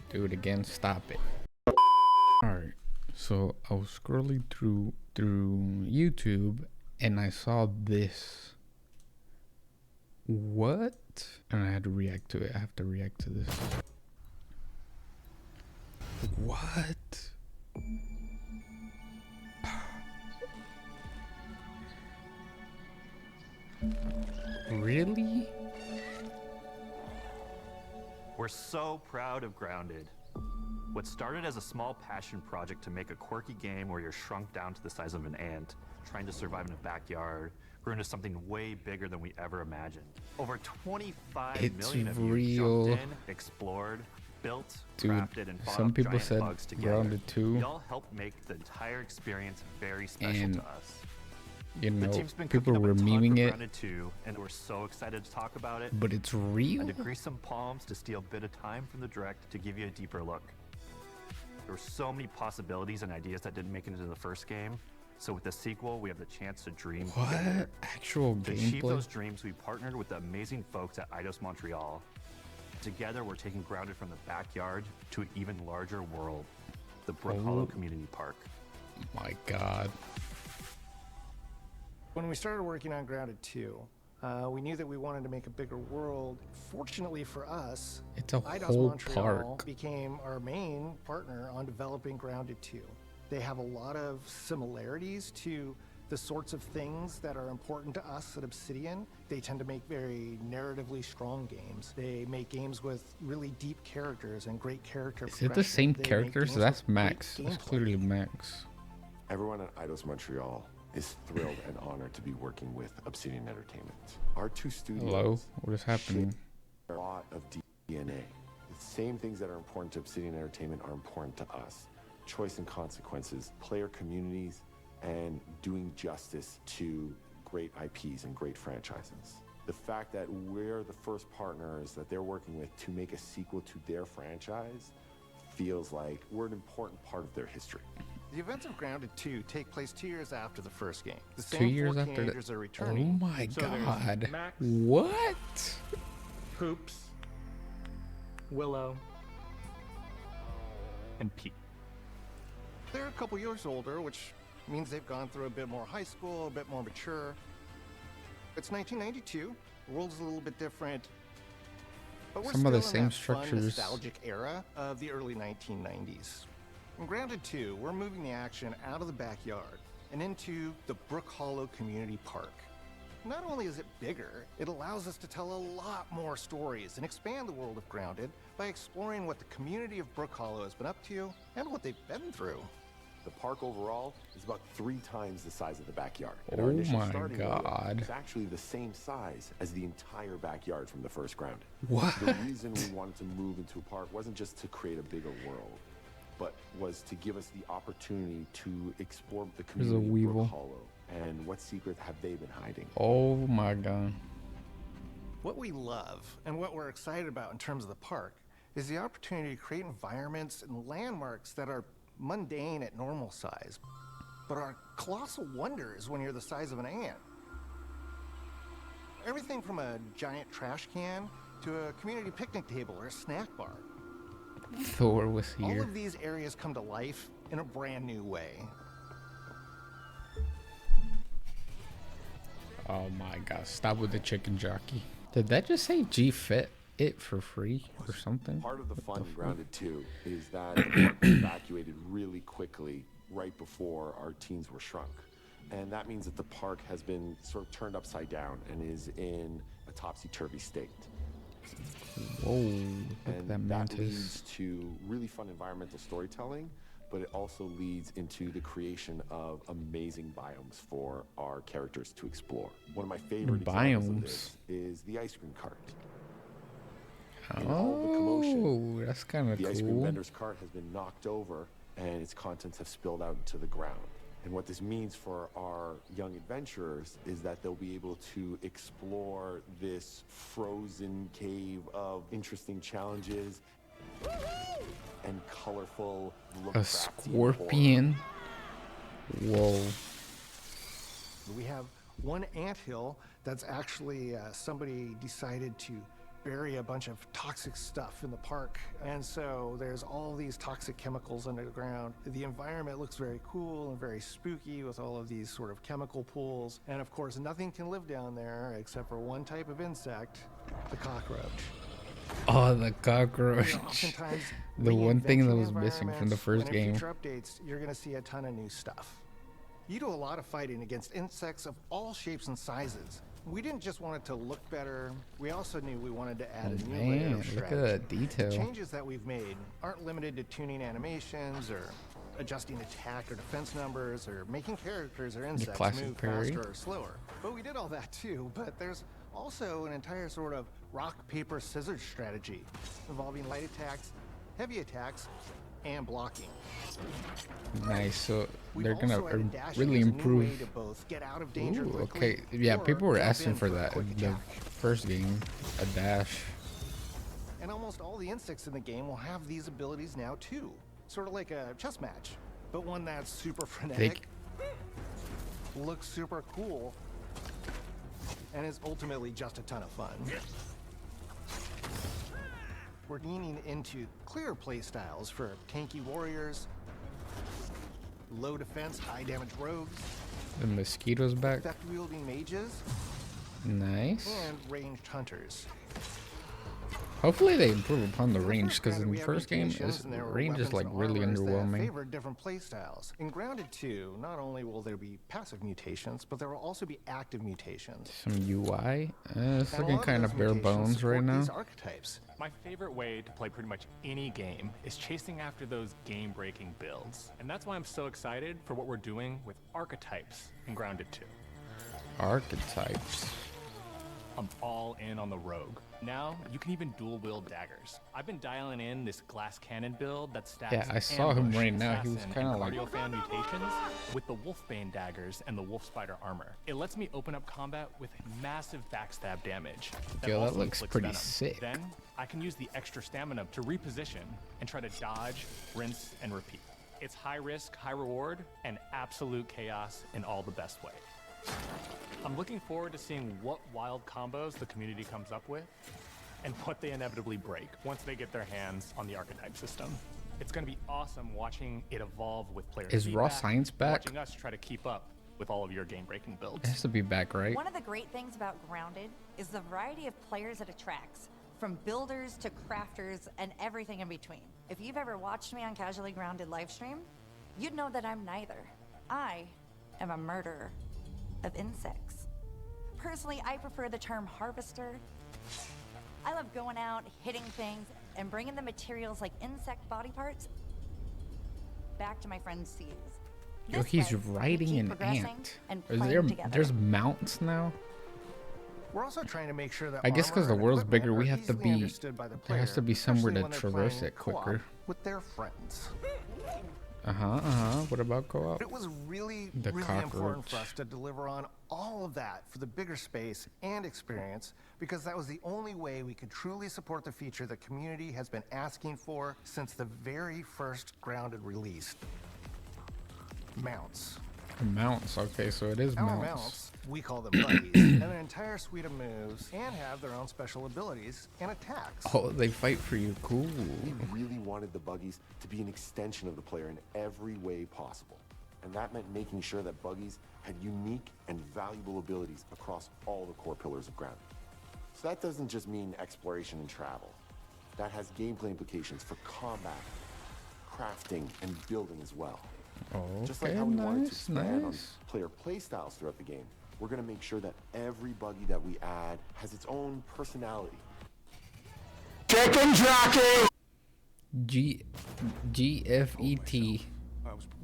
Do it again. Stop it. Alright. So I was scrolling through YouTube and I saw this. What? And I had to react to it. I have to react to this. What? Really? We're so proud of Grounded. What started as a small passion project to make a quirky game where you're shrunk down to the size of an ant, trying to survive in a backyard, grew into something way bigger than we ever imagined. Over 25 million of you jumped in, explored, built, crafted, and fought some off people giant said bugs together. Grounded 2. Y'all helped make the entire experience very special And to us. you know, The team's been people cooking were up a ton memeing for it, Grounded 2, and we're so excited to talk about it. but it's real. And to grease some palms to steal a bit of time from the direct to give you a deeper look. There were so many possibilities and ideas that didn't make it into the first game. So with the sequel, we have the chance to dream together. What? Actual To achieve gameplay? those dreams, we partnered with the amazing folks at Eidos Montreal. Together, we're taking Grounded from the backyard to an even larger world, the Brook Hollow Community Park. My God. When we started working on Grounded 2, we knew that we wanted to make a bigger world. Fortunately for us, It's a Eidos whole Montreal park. became our main partner on developing Grounded 2. They have a lot of similarities to the sorts of things that are important to us at Obsidian. They tend to make very narratively strong games. They make games with really deep characters and great character Is it the progression. same They make characters? games That's with great Max. That's gameplay. clearly Max. Everyone at Eidos Montreal is thrilled and honored to be working with Obsidian Entertainment. Our two studios Hello? What is happening? share a lot of DNA. The same things that are important to Obsidian Entertainment are important to us. Choice and consequences, player communities, and doing justice to great IPs and great franchises. The fact that we're the first partners that they're working with to make a sequel to their franchise feels like we're an important part of their history. The events of Grounded 2 take place 2 years after the first game. The 2 same years four after teenagers are Oh returning. my So there's God. Max, What? Hoops, Willow, And Pete. they're a couple years older, which means they've gone through a bit more high school, a bit more mature. It's 1992. The world's a little bit different. But we're Some of the still in same that fun, structures. nostalgic era of the early 1990s. In Grounded 2, we're moving the action out of the backyard and into the Brook Hollow Community Park. Not only is it bigger, it allows us to tell a lot more stories and expand the world of Grounded by exploring what the community of Brook Hollow has been up to and what they've been through. The park overall is about 3 times the size of the backyard. And Oh our initial my starting area God. is actually the same size as the entire backyard from the first Grounded. What? The reason we wanted to move into a park wasn't just to create a bigger world, but was to give us the opportunity to explore the There's a community of weevil. Brook Hollow and what secrets have they been hiding. Oh my God. What we love and what we're excited about in terms of the park is the opportunity to create environments and landmarks that are mundane at normal size, but are colossal wonders when you're the size of an ant. Everything from a giant trash can to a community picnic table or a snack bar. Thor was All here. of these areas come to life in a brand new way. Oh my God. Stop with the chicken jockey. Did that just say G Fit it for free or something? Part of the fun in Grounded 2 is that the park was evacuated really quickly right before our teens were shrunk. And that means that the park has been sort of turned upside down and is in a topsy-turvy state. Whoa. Look at And that that mantis. leads to really fun environmental storytelling, but it also leads into the creation of amazing biomes for our characters to explore. One of my favorite examples of this is the ice cream cart. In all the commotion, Oh, that's kind of the ice cream cool. vendor's cart has been knocked over and its contents have spilled out into the ground. And what this means for our young adventurers is that they'll be able to explore this frozen cave of interesting challenges and colorful A Lovecraftian scorpion. Whoa. We have one anthill that's actually somebody decided to bury a bunch of toxic stuff in the park. And so there's all these toxic chemicals underground. The environment looks very cool and very spooky with all of these sort of chemical pools. And of course, nothing can live down there except for one type of insect, the cockroach. Oh, the cockroach. Oftentimes, The one thing that reinventing was missing from the environments, first and in game. future updates, you're going to see a ton of new stuff. You do a lot of fighting against insects of all shapes and sizes. We didn't just want it to look better, we also knew we wanted to add a new layer Man, of look strategy. at that The detail. changes that we've made aren't limited to tuning animations or adjusting attack or defense numbers or making characters or insects classic move parry. faster or slower. But we did all that too, but there's also an entire sort of rock, paper, scissors strategy involving light attacks, heavy attacks, and blocking. Nice. So We've they're gonna also added dashing really as a new way improve. to both get out of danger Ooh, quickly okay. Yeah, or people were jump asking in for a that quick in the attack. first game. A dash. And almost all the insects in the game will have these abilities now too. Sort of like a chess match, but one that's super frenetic, looks super cool, and is ultimately just a ton of fun. We're leaning into clear play styles for tanky warriors, low defense, high damage rogues, The mosquito's back. effect-wielding mages, Nice. and ranged hunters. Hopefully they improve upon the In range, because in Grounded, we the have first game, mutations, and there were range is weapons like and really armors that underwhelming. favored different playstyles. In Grounded 2, not only will there be passive mutations, but there will also be active mutations. Some UI. It's And a looking lot kind those of bare mutations bones right support now. these archetypes. My favorite way to play pretty much any game is chasing after those game-breaking builds. And that's why I'm so excited for what we're doing with archetypes in Grounded 2. Archetypes. I'm all in on the rogue. Now, you can even dual-wield daggers. I've been dialing in this glass cannon build that stacks Yeah, I saw him ambush, right now. He was assassin, kinda and like- cardiofan mutations with the wolfbane daggers and the wolf spider armor. It lets me open up combat with massive backstab damage. Yo, that also looks inflicts pretty venom. sick. Then, I can use the extra stamina to reposition and try to dodge, rinse, and repeat. It's high risk, high reward, and absolute chaos in all the best way. I'm looking forward to seeing what wild combos the community comes up with and what they inevitably break once they get their hands on the archetype system. It's going to be awesome watching it evolve with player Is raw feedback, science back? watching us try to keep up with all of your game-breaking It builds. has to be back, right? One of the great things about Grounded is the variety of players it attracts, from builders to crafters and everything in between. If you've ever watched me on Casually Grounded livestream, you'd know that I'm neither. I am a murderer of insects. Personally, I prefer the term harvester. I love going out, hitting things, and bringing the materials like insect body parts back to my friends to use. Yo, This he's way, we riding keep an progressing ant. and Is playing there? together. There's mounts now. We're also trying to make sure that I guess 'cause armor the world's and bigger, equipment we are have to easily be- understood by the there has to be player, somewhere to especially when they're traverse playing it quicker. co-op with their friends. What about co-op? It was really, The really important cockroach. for us to deliver on all of that for the bigger space and experience, because that was the only way we could truly support the feature the community has been asking for since the very first Grounded release. Mounts. Mounts. Okay, so it is Our mounts. mounts, we call them buddies, have an entire suite of moves and have their own special abilities and attacks. Oh, they fight for you. Cool. We really wanted the buggies to be an extension of the player in every way possible. And that meant making sure that buggies had unique and valuable abilities across all the core pillars of Grounded. So that doesn't just mean exploration and travel. That has gameplay implications for combat, crafting, and building as well. Just like Okay, how we wanted to nice, expand on nice. player playstyles throughout the game, we're going to make sure that every buggy that we add has its own personality. GFET.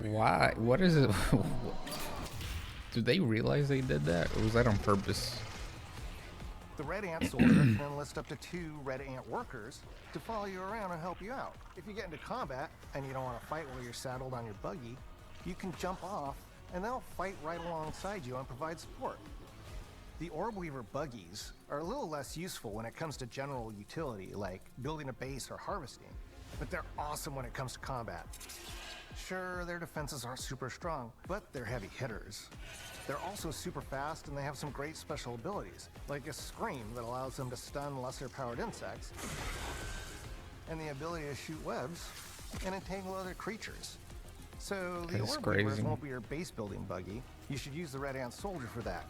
Why? What is it? Do they realize they did that, or was that on purpose? The Red Ant Soldier can enlist up to 2 Red Ant workers to follow you around and help you out. If you get into combat and you don't want to fight while you're saddled on your buggy, you can jump off and they'll fight right alongside you and provide support. The Orb Weaver buggies are a little less useful when it comes to general utility, like building a base or harvesting, but they're awesome when it comes to combat. Sure, their defenses aren't super strong, but they're heavy hitters. They're also super fast, and they have some great special abilities, like a scream that allows them to stun lesser-powered insects, and the ability to shoot webs and entangle other creatures. So the That's orb weavers crazy. won't be your base-building buggy. You should use the Red Ant Soldier for that.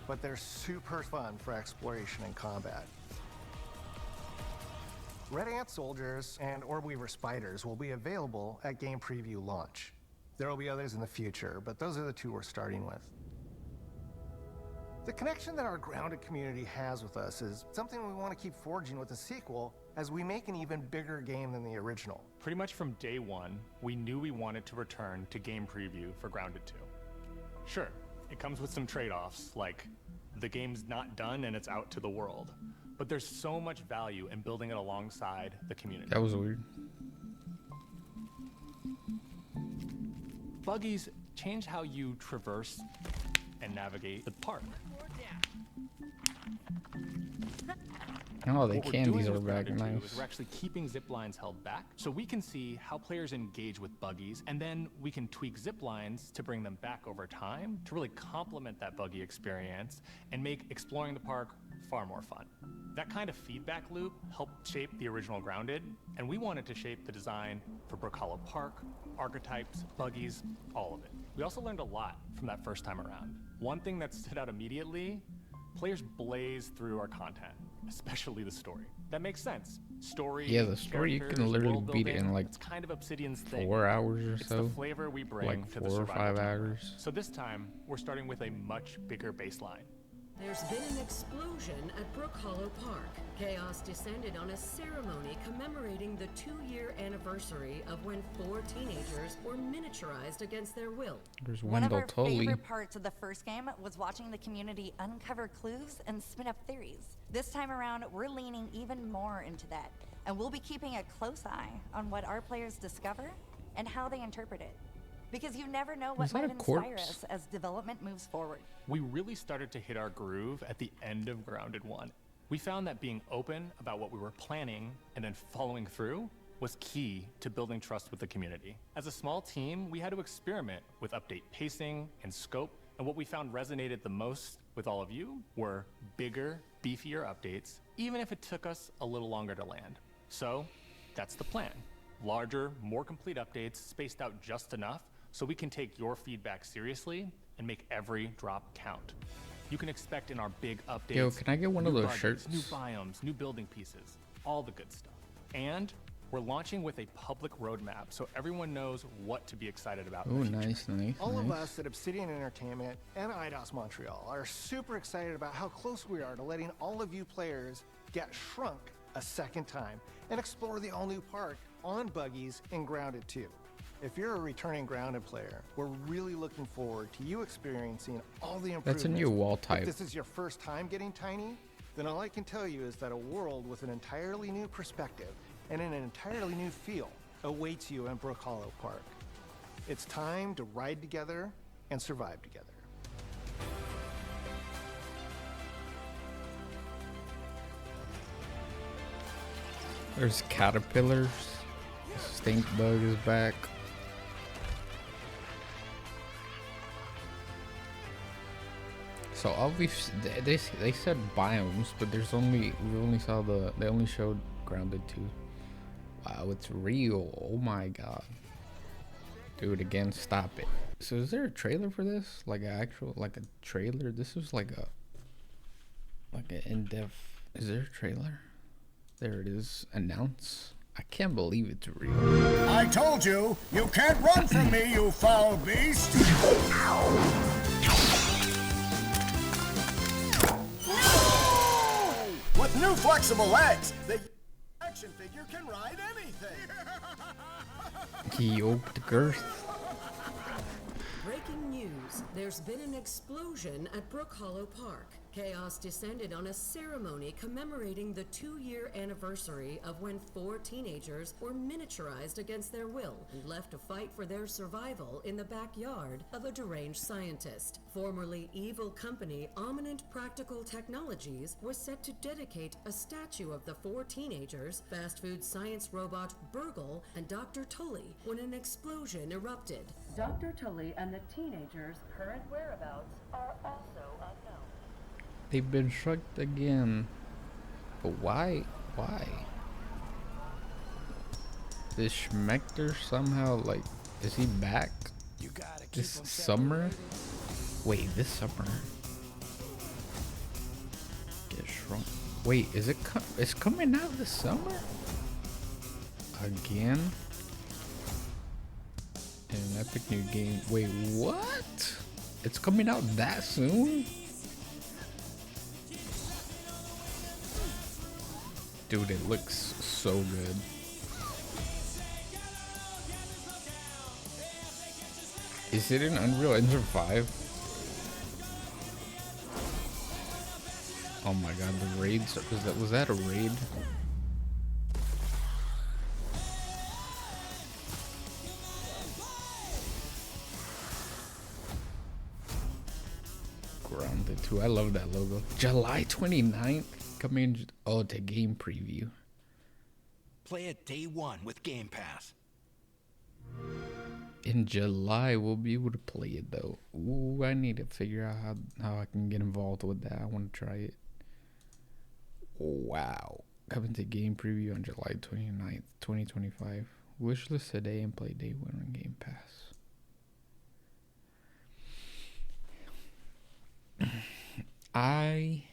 But they're super fun for exploration and combat. Red Ant Soldiers and Orb Weaver Spiders will be available at game preview launch. There will be others in the future, but those are the two we're starting with. The connection that our Grounded community has with us is something we want to keep forging with the sequel as we make an even bigger game than the original. Pretty much from day one, we knew we wanted to return to game preview for Grounded 2. Sure, it comes with some trade-offs, like the game's not done and it's out to the world. But there's so much value in building it alongside the community. That was weird. Buggies change how you traverse and navigate the park. Oh, the What we're candies doing are with back. Grounded 2 Nice. is we're actually keeping zip lines held back, so we can see how players engage with buggies, and then we can tweak zip lines to bring them back over time to really complement that buggy experience and make exploring the park far more fun. That kind of feedback loop helped shape the original Grounded, and we wanted to shape the design for Brook Hollow Park, archetypes, buggies, all of it. We also learned a lot from that first time around. One thing that stood out immediately, players blaze through our content, especially the story. That makes sense. Story, Yeah, the story, you can characters, literally world beat it in, building, like, it's kind of Obsidian's thing. 4 hours or It's so. the flavor we bring Like to the 4 or survival 5 genre. hours. So this time, we're starting with a much bigger baseline. There's been an explosion at Brook Hollow Park. Chaos descended on a ceremony commemorating the 2-year anniversary of when 4 teenagers were miniaturized against their will. There's One of Wendell our Tully. favorite parts of the first game was watching the community uncover clues and spin up theories. This time around, we're leaning even more into that, and we'll be keeping a close eye on what our players discover and how they interpret it. Because you never know what Was that might a inspire corpse? us as development moves forward. We really started to hit our groove at the end of Grounded 1. We found that being open about what we were planning and then following through was key to building trust with the community. As a small team, we had to experiment with update pacing and scope, and what we found resonated the most with all of you were bigger, beefier updates, even if it took us a little longer to land. So, that's the plan. Larger, more complete updates spaced out just enough so we can take your feedback seriously and make every drop count. You can expect in our big updates. Yo, can I get one of new those budgets, shirts? New biomes, new building pieces, all the good stuff. And we're launching with a public roadmap so everyone knows what to be excited about. Oh, in the future. nice. All of us at Obsidian Entertainment and IDOS Montreal are super excited about how close we are to letting all of you players get shrunk a second time and explore the all-new park on buggies in Grounded 2. If you're a returning Grounded player, we're really looking forward to you experiencing all the improvements. That's a new wall If type. this is your first time getting tiny, then all I can tell you is that a world with an entirely new perspective and an entirely new feel awaits you in Brook Hollow Park. It's time to ride together and survive together. There's caterpillars. Stink bug is back. So obviously they said biomes, but there's only they only showed Grounded 2. Wow, it's real. Oh my god. Dude, again, stop it. So is there a trailer for this? Like a trailer? This was like an in-depth. Is there a trailer? There it is. Announce. I can't believe it's real. I told you, you can't run from me, you foul beast! With new flexible legs, the action figure can ride anything! He yoked girth. Breaking news. There's been an explosion at Brook Hollow Park. Chaos descended on a ceremony commemorating the 2-year anniversary of when 4 teenagers were miniaturized against their will and left to fight for their survival in the backyard of a deranged scientist. Formerly evil company Ominent Practical Technologies was set to dedicate a statue of the 4 teenagers, fast food science robot Burgle, and Dr. Tully when an explosion erupted. Dr. Tully and the teenagers' current whereabouts are also unknown. They've been shrugged again. But why? Why? This Schmechter somehow, like, is he back this summer? Wait, this summer? Get shrunk. Wait, is it it's coming out this summer? Again? An epic new game. Wait, what? It's coming out that soon? Dude, it looks so good. Is it in Unreal Engine 5? Oh my god, the raids, was that a raid? Grounded 2, I love that logo. July 29th, coming, oh, to game preview. Play it day one with Game Pass. In July, we'll be able to play it though. Ooh, I need to figure out how I can get involved with that. I want to try it. Wow. Coming to game preview on July 29th, 2025. Wishlist today and play day one on Game Pass. I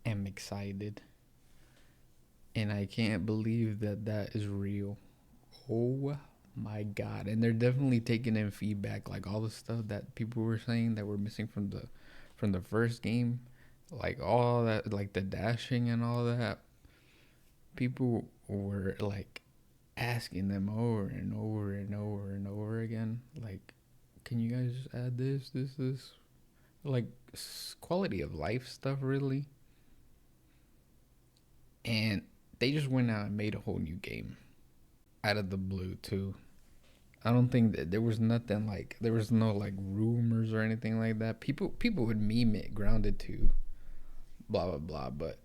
am excited. And I can't believe that that is real. Oh my god. And they're definitely taking in feedback, like all the stuff that people were saying that were missing from the first game, like all that, like the dashing and all that. People were like asking them over and over and over and over again, like, can you guys just add this, like quality of life stuff, really. And they just went out and made a whole new game out of the blue too. I don't think that there was nothing, like, there was no like rumors or anything like that. People would meme it, Grounded 2, blah blah blah, but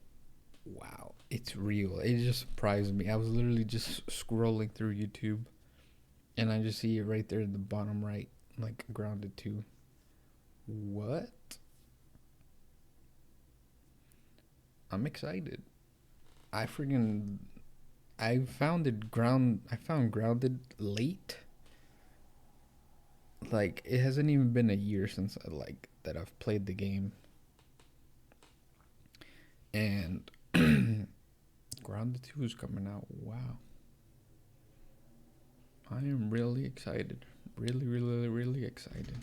wow, it's real. It just surprised me. I was literally just scrolling through YouTube and I just see it right there in the bottom right, like Grounded 2. What? I'm excited. I found Grounded late. Like, it hasn't even been a year since that I've played the game. And Grounded 2 is coming out. Wow. I am really excited. Really, really, really excited.